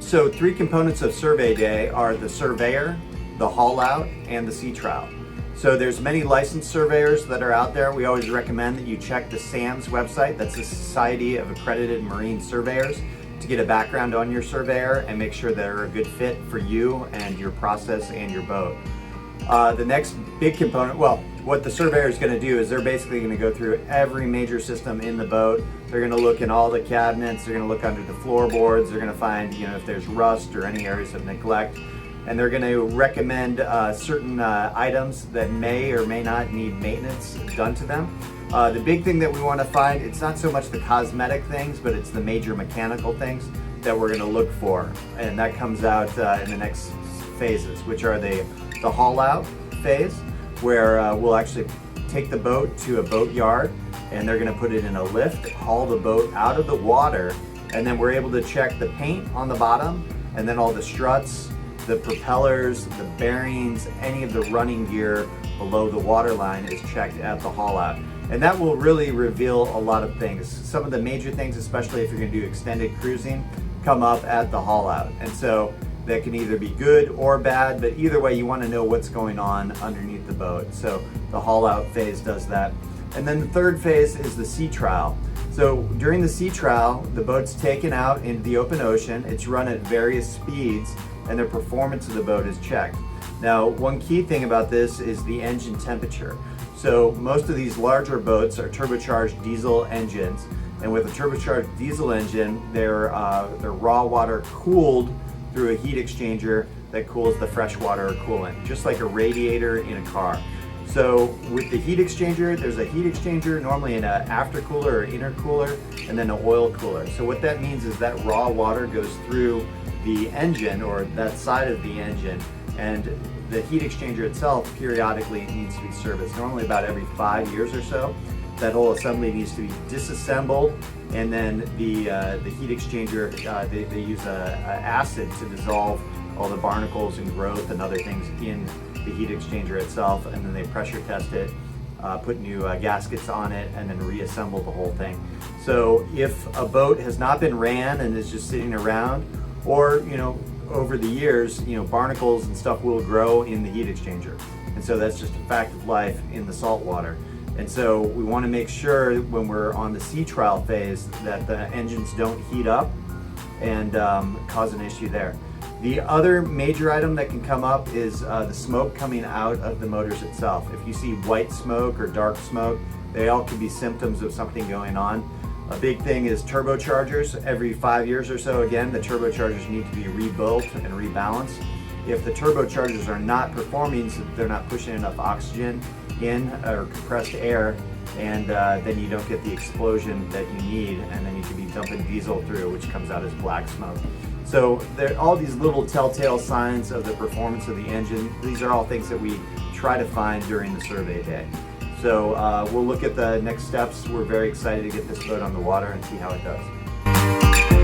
So 3 components of survey day are the surveyor, the haul out, and the sea trial. So there's many licensed surveyors that are out there. We always recommend that you check the SAMS website, that's the Society of Accredited Marine Surveyors, to get a background on your surveyor and make sure they're a good fit for you and your process and your boat. The next big component, well, what the surveyor is going to do is they're basically going to go through every major system in the boat. They're going to look in all the cabinets, they're going to look under the floorboards, they're going to find, if there's rust or any areas of neglect. And they're going to recommend certain items that may or may not need maintenance done to them. The big thing that we want to find, it's not so much the cosmetic things, but it's the major mechanical things that we're going to look for. And that comes out in the next phases, which are the haul out phase, where we'll actually take the boat to a boat yard and they're going to put it in a lift, haul the boat out of the water, and then we're able to check the paint on the bottom and then all the struts, the propellers, the bearings, any of the running gear below the waterline is checked at the haul out. And that will really reveal a lot of things. Some of the major things, especially if you're going to do extended cruising, come up at the haul out. And so that can either be good or bad, but either way you want to know what's going on underneath the boat. So the haul out phase does that. And then the third phase is the sea trial. So during the sea trial, the boat's taken out into the open ocean, it's run at various speeds, and the performance of the boat is checked. Now, one key thing about this is the engine temperature. So most of these larger boats are turbocharged diesel engines, and with a turbocharged diesel engine, they're raw water cooled through a heat exchanger that cools the freshwater coolant, just like a radiator in a car. So with the heat exchanger, there's a heat exchanger, normally in an aftercooler or intercooler, and then an oil cooler. So what that means is that raw water goes through the engine, or that side of the engine, and the heat exchanger itself periodically needs to be serviced, normally about every 5 years or so. That whole assembly needs to be disassembled, and then the heat exchanger, they use a acid to dissolve all the barnacles and growth and other things in the heat exchanger itself, and then they pressure test it, put new gaskets on it, and then reassemble the whole thing. So if a boat has not been ran and is just sitting around, or over the years, barnacles and stuff will grow in the heat exchanger, and so that's just a fact of life in the salt water. And so we want to make sure when we're on the sea trial phase that the engines don't heat up and cause an issue there. The other major item that can come up is the smoke coming out of the motors itself. If you see white smoke or dark smoke, they all could be symptoms of something going on. A big thing is turbochargers. Every 5 years or so, again, the turbochargers need to be rebuilt and rebalanced. If the turbochargers are not performing, so they're not pushing enough oxygen in or compressed air, and then you don't get the explosion that you need, and then you could be dumping diesel through, which comes out as black smoke. So there are all these little telltale signs of the performance of the engine. These are all things that we try to find during the survey day. So we'll look at the next steps. We're very excited to get this boat on the water and see how it does.